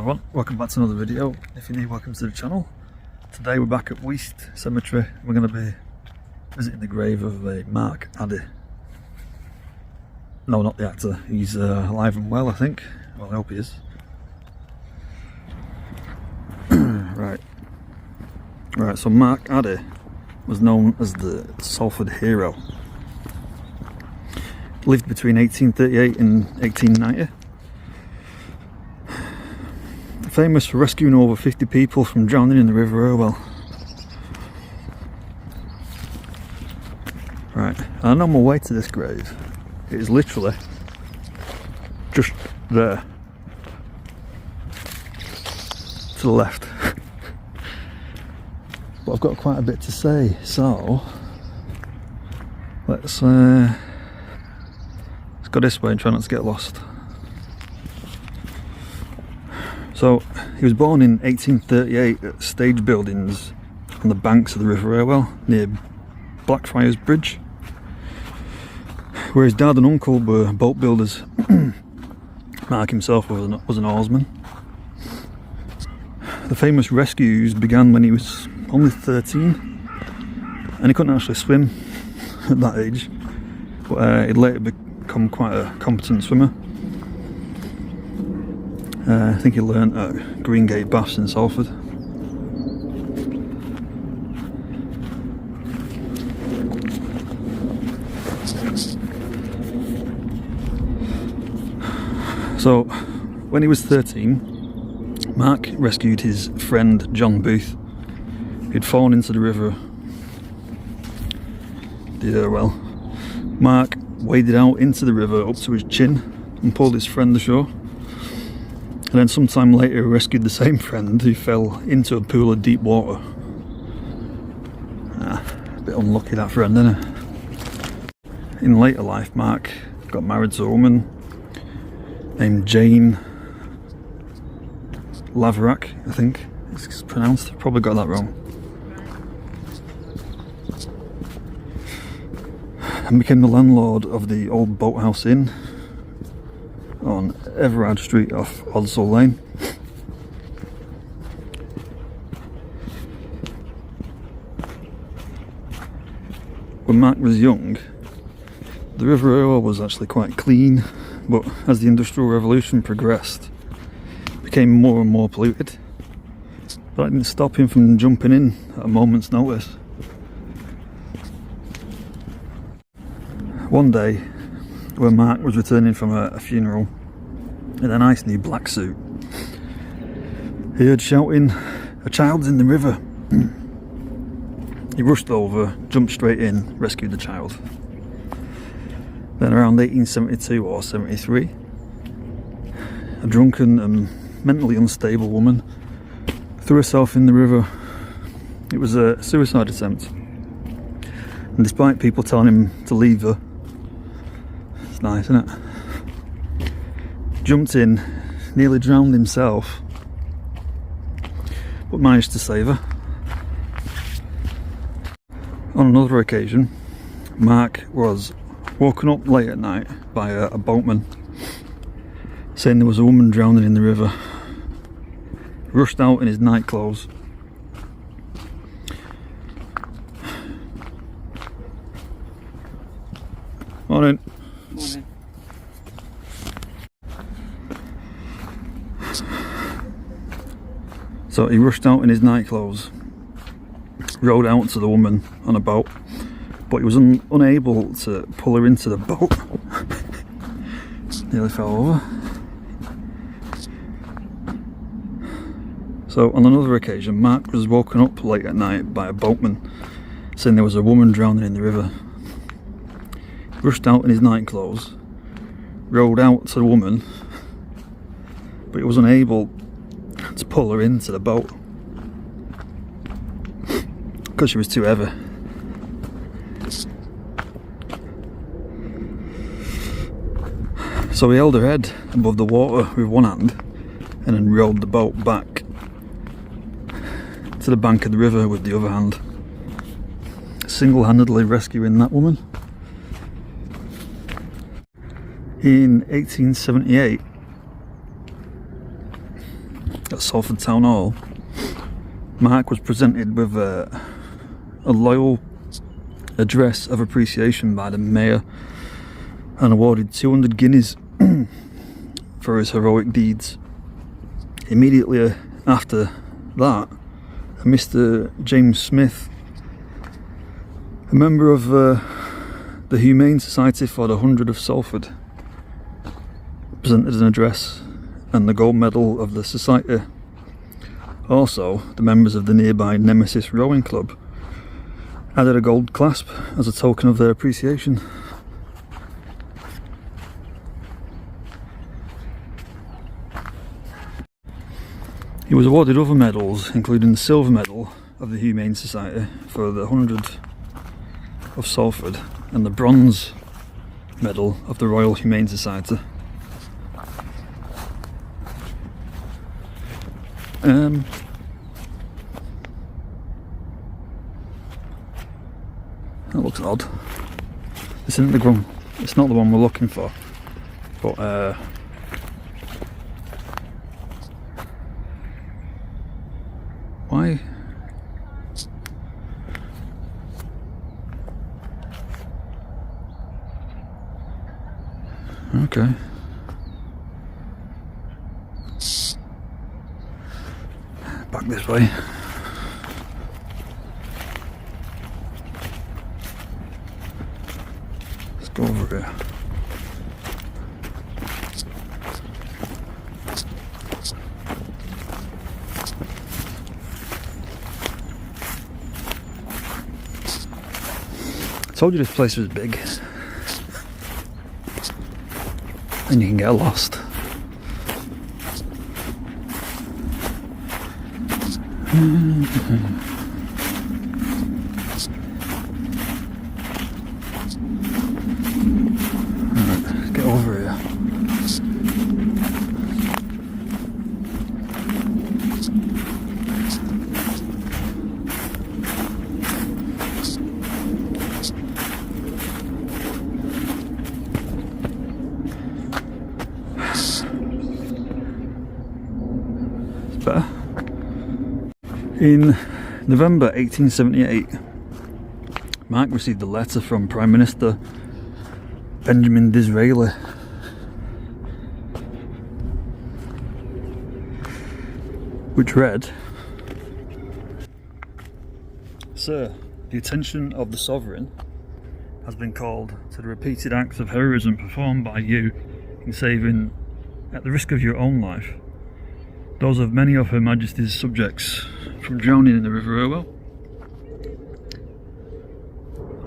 everyone, welcome back to another video. If you're new, welcome to the channel. Today we're back at Weast Cemetery. We're going to be visiting the grave of Mark Addy. No, not the actor, he's alive and well, I think. Well, I hope he is. Right, so Mark Addy was known as the Salford Hero. Lived between 1838 and 1890. Famous for rescuing over 50 people from drowning in the River Irwel. Right, and on my way to this grave, it is literally just there, to the left. But I've got quite a bit to say, so let's go this way and try not to get lost. So, he was born in 1838 at stage buildings on the banks of the River Irwel near Blackfriars Bridge, where his dad and uncle were boat builders. Mark himself was an oarsman. The famous rescues began when he was only 13, and he couldn't actually swim at that age, but he'd later become quite a competent swimmer. I think he learnt at Greengate Baths in Salford. So, when he was 13, Mark rescued his friend John Booth, who'd fallen into the river, the Irwel. Mark waded out into the river up to his chin and pulled his friend ashore. And then sometime later rescued the same friend who fell into a pool of deep water. A bit unlucky, that friend, isn't it? In later life, Mark got married to a woman named Jane Laverack, I think it's pronounced. Probably got that wrong. And became the landlord of the old Boathouse Inn on Everard Street off Odsall Lane. When Mark was young, the River Irwel was actually quite clean, but as the Industrial Revolution progressed, it became more and more polluted. But that didn't stop him from jumping in at a moment's notice. One day, when Mark was returning from a funeral in a nice new black suit, he heard shouting, "A child's in the river!" He rushed over, jumped straight in, rescued the child. Then around 1872 or 73, a drunken and mentally unstable woman threw herself in the river. It was a suicide attempt, and despite people telling him to leave her, it's nice, isn't it? Jumped in, nearly drowned himself, but managed to save her. On another occasion, Mark was woken up late at night by a boatman saying there was a woman drowning in the river. He rushed out in his night clothes. Morning. Morning. So he rushed out in his night clothes, rowed out to the woman on a boat, but he was unable to pull her into the boat. Nearly fell over. So on another occasion, Mark was woken up late at night by a boatman saying there was a woman drowning in the river. He rushed out in his night clothes, rowed out to the woman, but he was unable to pull her into the boat because she was too heavy. So he held her head above the water with one hand and then rowed the boat back to the bank of the river with the other hand, single-handedly rescuing that woman. In 1878, Salford Town Hall, Mark was presented with a loyal address of appreciation by the mayor and awarded 200 guineas for his heroic deeds. Immediately after that, Mr. James Smith, a member of the Humane Society for the 100 of Salford, presented an address and the gold medal of the society. Also, the members of the nearby Nemesis Rowing Club added a gold clasp as a token of their appreciation. He was awarded other medals, including the silver medal of the Humane Society for the 100 of Salford and the bronze medal of the Royal Humane Society. That looks odd. This isn't the one. It's not the one we're looking for. But why? Okay. Back this way. Let's go over here. I told you this place was big and you can get lost. Alright, get over here. It's better. In November 1878, Mark received a letter from Prime Minister Benjamin Disraeli, which read, "Sir, the attention of the Sovereign has been called to the repeated acts of heroism performed by you in saving, at the risk of your own life, those of many of Her Majesty's subjects from drowning in the River Irwel.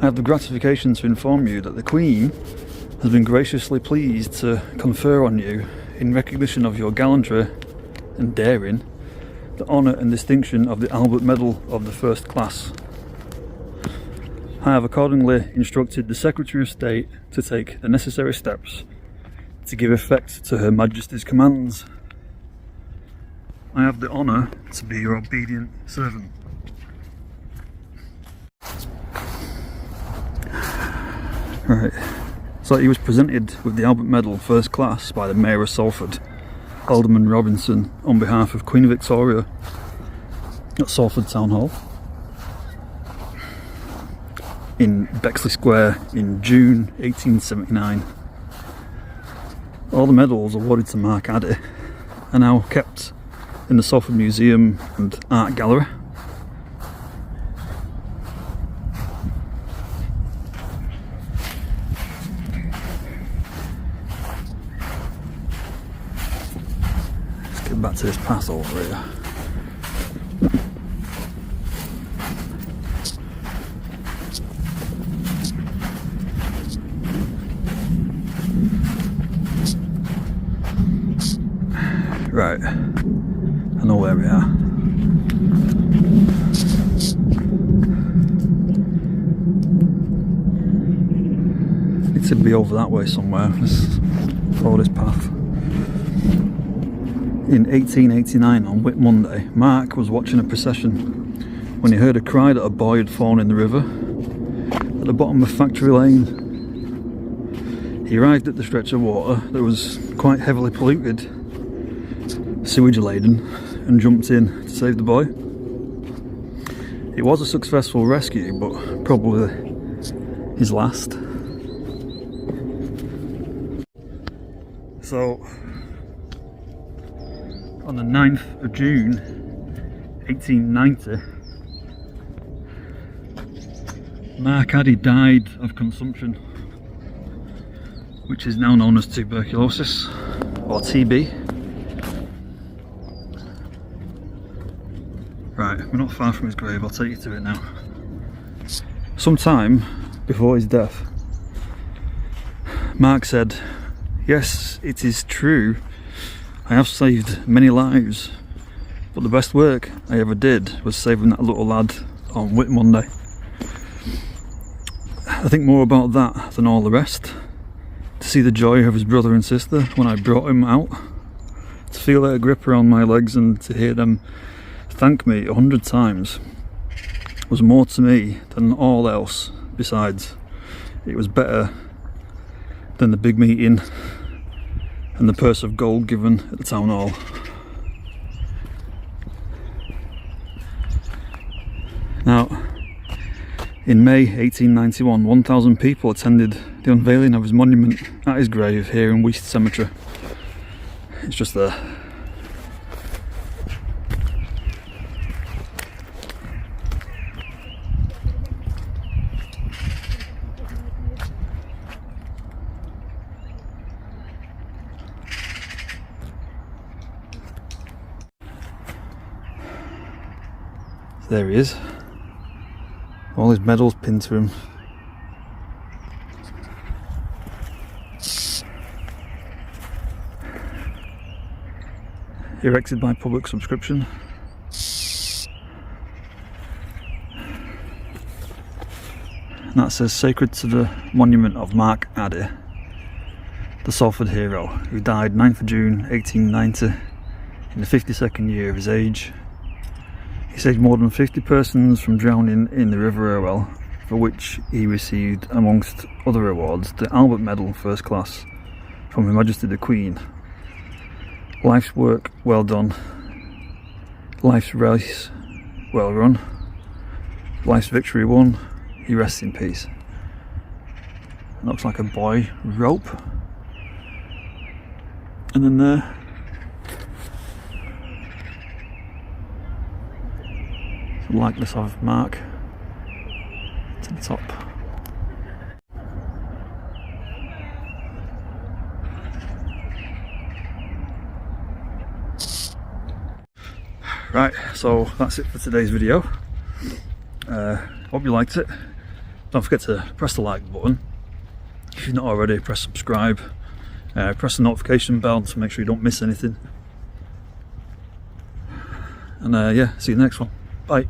I have the gratification to inform you that the Queen has been graciously pleased to confer on you, in recognition of your gallantry and daring, the honour and distinction of the Albert Medal of the First Class. I have accordingly instructed the Secretary of State to take the necessary steps to give effect to Her Majesty's commands. I have the honour to be your obedient servant." Right, so he was presented with the Albert Medal First Class by the Mayor of Salford, Alderman Robinson, on behalf of Queen Victoria at Salford Town Hall in Bexley Square in June 1879. All the medals awarded to Mark Addy are now kept in the Salford Museum and Art Gallery. Let's get back to this path over here. Right, I know where we are. It should be over that way somewhere. Let's follow this path. In 1889, on Whit Monday, Mark was watching a procession when he heard a cry that a boy had fallen in the river at the bottom of Factory Lane. He arrived at the stretch of water that was quite heavily polluted, sewage laden, and jumped in to save the boy. It was a successful rescue, but probably his last. So, on the 9th of June 1890, Mark Addy died of consumption, which is now known as tuberculosis, or TB. Right, we're not far from his grave, I'll take you to it now. Sometime before his death, Mark said, "Yes, it is true, I have saved many lives, but the best work I ever did was saving that little lad on Whit Monday." I think more about that than all the rest. To see the joy of his brother and sister when I brought him out, to feel their grip around my legs and to hear them thank me 100 times was more to me than all else. Besides, it was better than the big meeting and the purse of gold given at the town hall. Now, in May 1891, 1,000 people attended the unveiling of his monument at his grave here in Weast Cemetery. It's just there. There he is. All his medals pinned to him. Erected by public subscription. And that says, "Sacred to the monument of Mark Addy, the Salford Hero, who died 9th of June 1890 in the 52nd year of his age. He saved more than 50 persons from drowning in the River Irwel, for which he received, amongst other awards, the Albert Medal First Class from Her Majesty the Queen. Life's work well done, life's race well run, life's victory won, he rests in peace." Looks like a boy rope. And then there, likeness of Mark to the top. Right, so that's it for today's video. Hope you liked it. Don't forget to press the like button. If you've not already, press subscribe. Press the notification bell to make sure you don't miss anything. And yeah, see you in the next one. Bye.